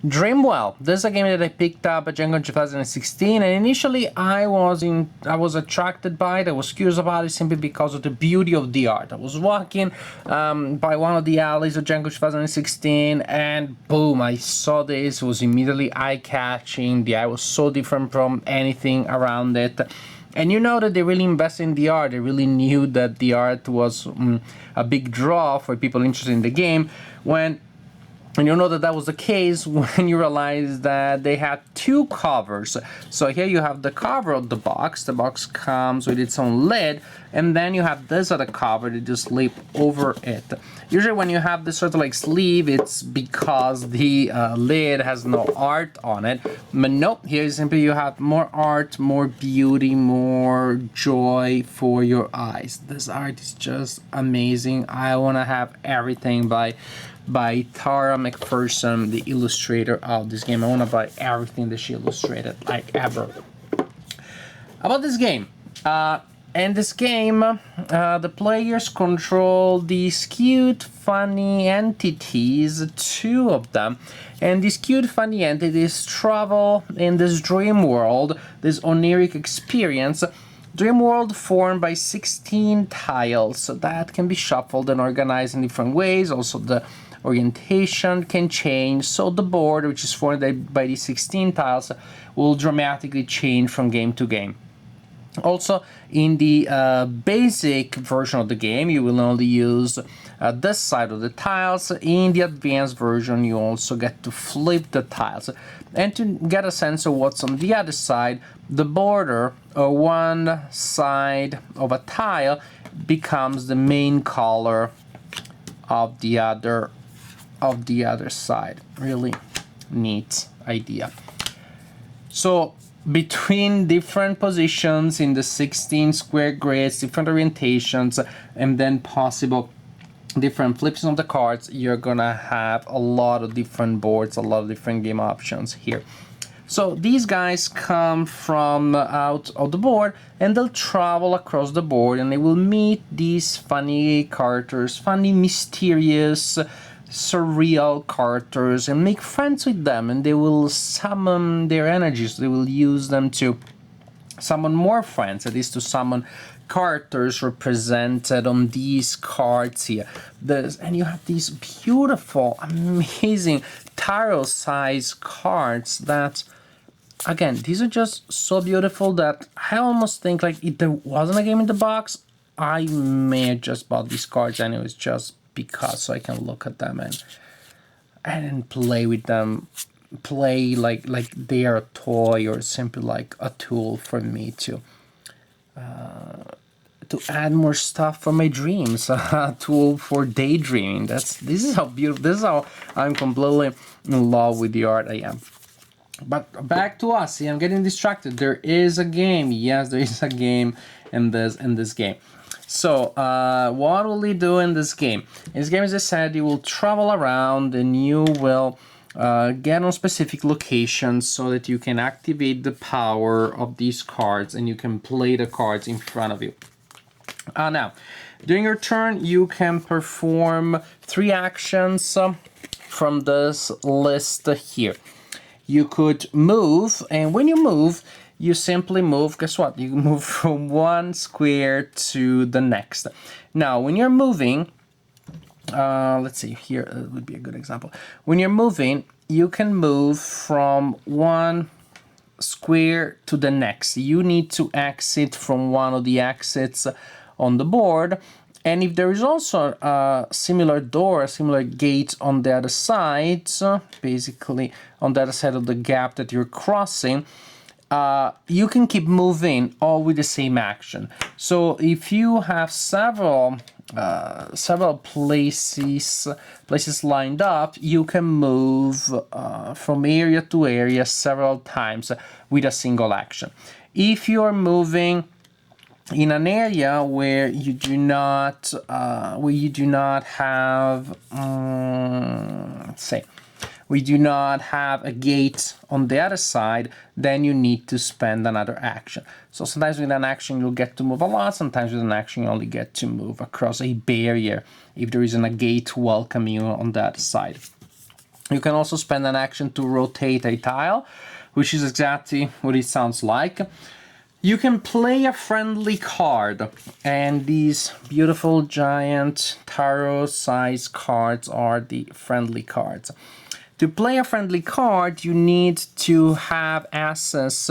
Dreamwell. This is a game that I picked up at Gen Con 2016, and initially I was attracted by it. I was curious about it simply because of the beauty of the art. I was walking by one of the alleys of Gen Con 2016, and boom! I saw this. It was immediately eye-catching. The art was so different from anything around it. And you know that they really invested in the art. They really knew that the art was a big draw for people interested in the game. And you know that that was the case when you realize that they had two covers. So here you have the cover of the box. The box comes with its own lid, and then you have this other cover that you slip over it. Usually when you have this sort of like sleeve, it's because the lid has no art on it. But nope, here simply you have more art, more beauty, more joy for your eyes. This art is just amazing. I want to have everything by Tara McPherson, the illustrator of this game. I want to buy everything that she illustrated, like ever. About this game. In this game, the players control these cute, funny entities, two of them. And these cute, funny entities travel in this dream world, this oniric experience. Dream world formed by 16 tiles that can be shuffled and organized in different ways. Also, the orientation can change, so the board, which is formed by these 16 tiles, will dramatically change from game to game. Also, in the basic version of the game, you will only use this side of the tiles. In the advanced version, you also get to flip the tiles. And to get a sense of what's on the other side, the border or one side of a tile becomes the main color of the other side. Really neat idea. So between different positions in the 16 square grids, different orientations, and then possible different flips of the cards, you're gonna have a lot of different boards, a lot of different game options here. So these guys come from out of the board, and they'll travel across the board, and they will meet these funny characters, funny, mysterious, surreal characters, and make friends with them, and they will summon their energies. They will use them to summon more friends, that is, to summon characters represented on these cards here. And you have these beautiful, amazing Tyrell size cards that, again, these are just so beautiful that I almost think, like, if there wasn't a game in the box, I may have just bought these cards anyways, just because, so I can look at them and play with them, play like they are a toy or simply like a tool for me to add more stuff for my dreams, a tool for daydreaming. This is how beautiful, this is how I'm completely in love with the art I am. But back to us. See, I'm getting distracted. There is a game. Yes, there is a game in this game. So, what will you do in this game? In this game, as I said, you will travel around and you will get on specific locations so that you can activate the power of these cards and you can play the cards in front of you. Now, during your turn, you can perform 3 actions from this list here. You could move, and when you move, you simply move, guess what? You move from one square to the next. Now, when you're moving, let's see, here would be a good example. When you're moving, you can move from one square to the next. You need to exit from one of the exits on the board. And if there is also a similar door, a similar gate on the other side, basically on the other side of the gap that you're crossing, you can keep moving all with the same action. So if you have several places lined up, you can move from area to area several times with a single action. If you're moving in an area where you do not have, let's say, we do not have a gate on the other side, then you need to spend another action. So sometimes with an action you'll get to move a lot, sometimes with an action you only get to move across a barrier if there isn't a gate welcoming you on the other side. You can also spend an action to rotate a tile, which is exactly what it sounds like. You can play a friendly card, and these beautiful giant tarot size cards are the friendly cards. To play a friendly card, you need to have access.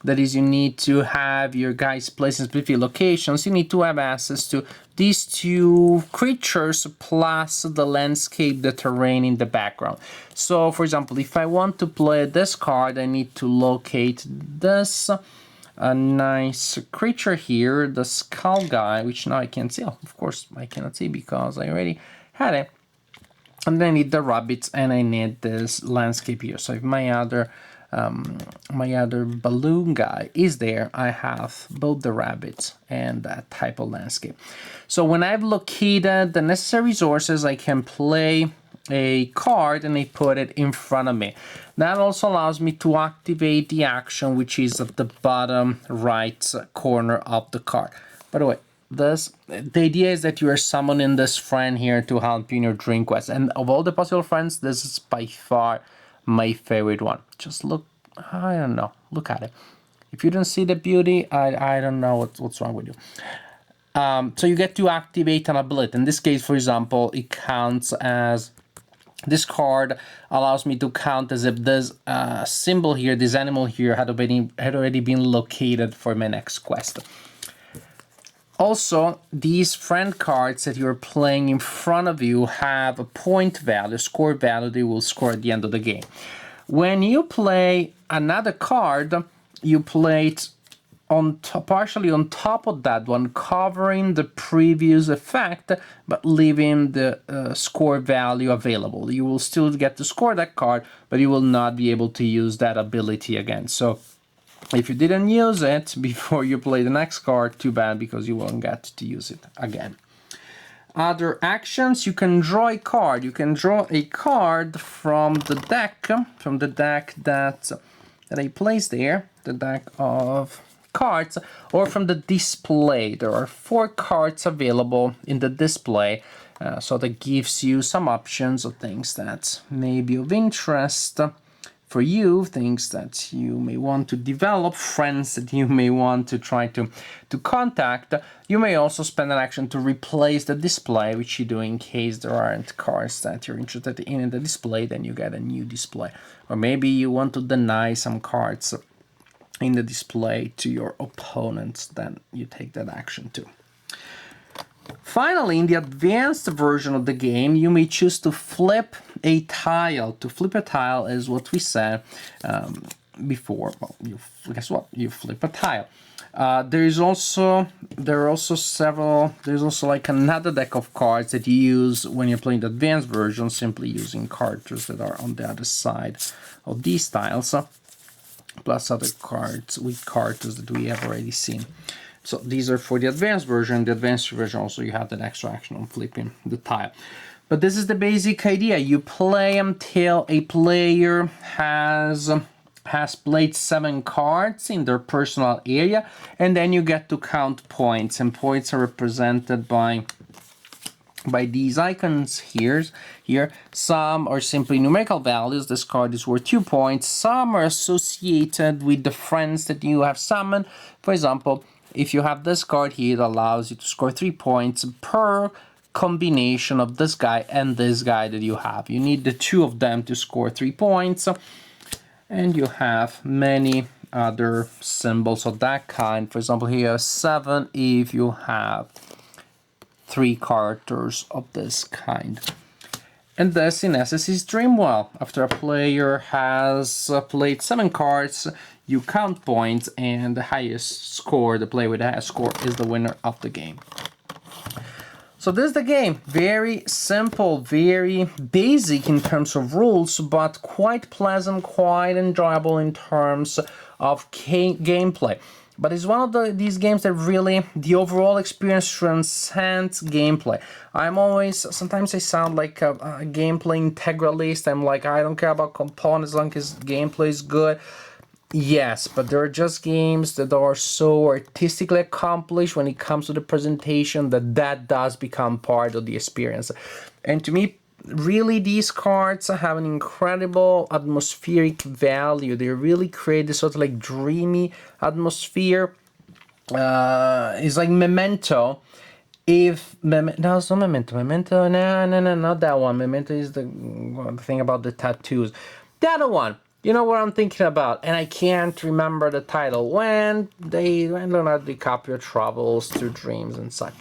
That is, you need to have your guys placed in specific locations. You need to have access to these two creatures plus the landscape, the terrain in the background. So, for example, if I want to play this card, I need to locate this nice creature here, the skull guy, which now I can't see. Oh, of course, I cannot see because I already had it. And then I need the rabbits, and I need this landscape here. So if my other balloon guy is there, I have both the rabbits and that type of landscape. So when I've located the necessary resources, I can play a card and I put it in front of me. That also allows me to activate the action, which is at the bottom right corner of the card. By the way, the idea is that you are summoning this friend here to help you in your dream quest, and of all the possible friends, this is by far my favorite one. Just look, I don't know, look at it. If you don't see the beauty, I don't know what's wrong with you. So you get to activate an ability. In this case, for example, it counts as, this card allows me to count as if this symbol here, this animal here, had already been located for my next quest. Also, these friend cards that you're playing in front of you have a point value, score value they will score at the end of the game. When you play another card, you play it partially on top of that one, covering the previous effect, but leaving the score value available. You will still get to score that card, but you will not be able to use that ability again. So if you didn't use it before you play the next card, too bad, because you won't get to use it again. Other actions, you can draw a card. You can draw a card from the deck that I placed there, the deck of cards, or from the display. There are 4 cards available in the display, so that gives you some options of things that may be of interest for you, things that you may want to develop, friends that you may want to try to contact. You may also spend an action to replace the display, which you do in case there aren't cards that you're interested in the display, then you get a new display. Or maybe you want to deny some cards in the display to your opponents, then you take that action too. Finally, in the advanced version of the game, you may choose to flip a tile. To flip a tile is what we said before. Well, guess what? You flip a tile. There's also like another deck of cards that you use when you're playing the advanced version, simply using characters that are on the other side of these tiles, plus other cards with characters that we have already seen. So these are for the advanced version. The advanced version also, you have that extra action on flipping the tile. But this is the basic idea. You play until a player has played 7 cards in their personal area, and then you get to count points. And points are represented by these icons here. Some are simply numerical values. This card is worth 2 points. Some are associated with the friends that you have summoned. For example, if you have this card here, it allows you to score 3 points per combination of this guy and this guy that you have. You need the 2 of them to score 3 points. And you have many other symbols of that kind. For example, here 7 if you have 3 characters of this kind. And this, in essence, is Dreamwell. After a player has played 7 cards, you count points, and the highest score, the player with the highest score, is the winner of the game. So this is the game. Very simple, very basic in terms of rules, but quite pleasant, quite enjoyable in terms of gameplay. But it's one of these games that really, the overall experience transcends gameplay. Sometimes I sound like a gameplay integralist. I'm like, I don't care about components as long as gameplay is good. Yes, but there are just games that are so artistically accomplished when it comes to the presentation that does become part of the experience. And to me, really, these cards have an incredible atmospheric value. They really create this sort of like dreamy atmosphere. It's like Memento. If no, it's not Memento. Memento, no, not that one. Memento is the thing about the tattoos. The other one, you know what I'm thinking about, and I can't remember the title. When Leonardo DiCaprio travels through dreams and such.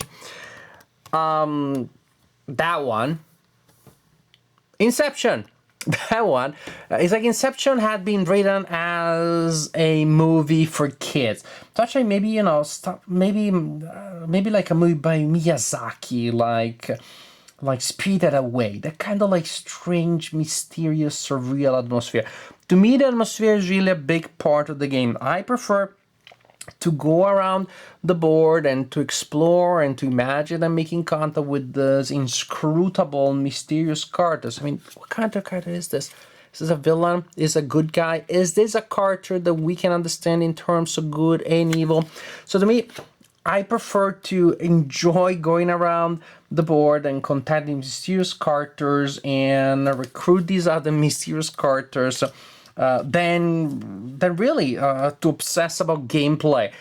That one, Inception. That one, it's like Inception had been written as a movie for kids. So actually, maybe maybe like a movie by Miyazaki, like Spirited Away. That kind of like strange, mysterious, surreal atmosphere. To me, the atmosphere is really a big part of the game. I prefer to go around the board and to explore and to imagine and making contact with those inscrutable, mysterious characters. I mean, what kind of character is this? Is this a villain? Is this a good guy? Is this a character that we can understand in terms of good and evil? So to me, I prefer to enjoy going around the board and contacting mysterious characters and recruit these other mysterious characters than really to obsess about gameplay.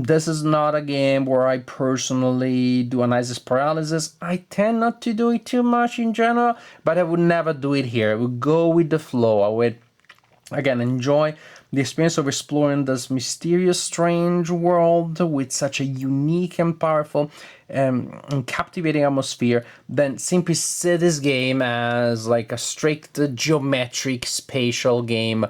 This is not a game where I personally do analysis paralysis. I tend not to do it too much in general, but I would never do it here. I would go with the flow. I would, again, enjoy the experience of exploring this mysterious, strange world with such a unique and powerful and captivating atmosphere, then simply see this game as like a strict geometric spatial game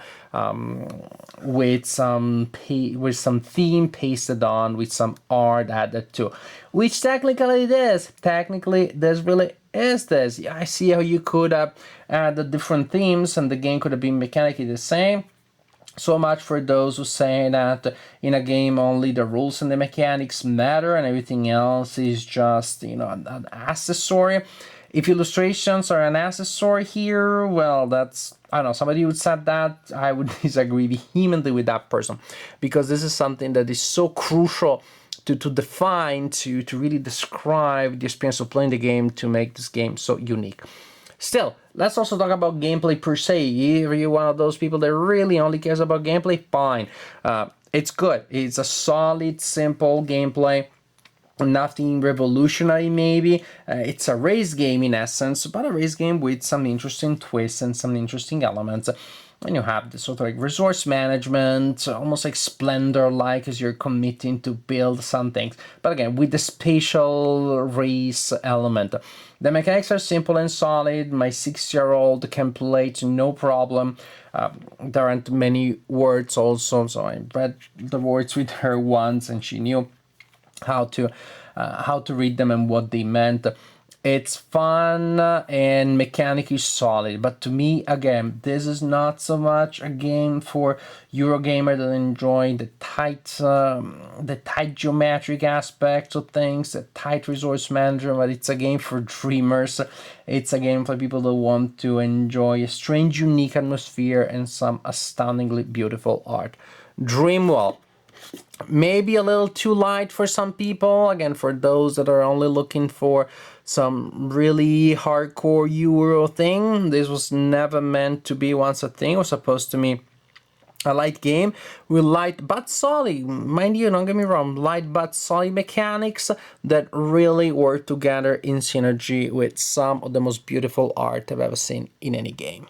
with some theme pasted on, with some art added to, which technically it is. Technically, this really is this. I see how you could add the different themes, and the game could have been mechanically the same. So much for those who say that in a game only the rules and the mechanics matter and everything else is just, an accessory. If illustrations are an accessory here, well, that's, I don't know, somebody who said that, I would disagree vehemently with that person, because this is something that is so crucial to define, to really describe the experience of playing the game, to make this game so unique. Still, let's also talk about gameplay per se. If you're one of those people that really only cares about gameplay, fine. It's good. It's a solid, simple gameplay. Nothing revolutionary, maybe. It's a race game in essence, but a race game with some interesting twists and some interesting elements. And you have this sort of like resource management, almost like Splendor-like, as you're committing to build some things. But again, with the spatial race element. The mechanics are simple and solid. My 6-year-old can play it no problem. There aren't many words also, so I read the words with her once, and she knew how to read them and what they meant. It's fun and mechanically solid, but to me, again, this is not so much a game for Eurogamer that enjoy the tight geometric aspects of things, the tight resource management. But it's a game for dreamers. It's a game for people that want to enjoy a strange, unique atmosphere and some astoundingly beautiful art. Dreamwell. Maybe a little too light for some people. Again, for those that are only looking for some really hardcore Euro thing, this was never meant to be once a thing. It was supposed to be a light game with light but solid, mind you, don't get me wrong, light but solid mechanics that really work together in synergy with some of the most beautiful art I've ever seen in any game.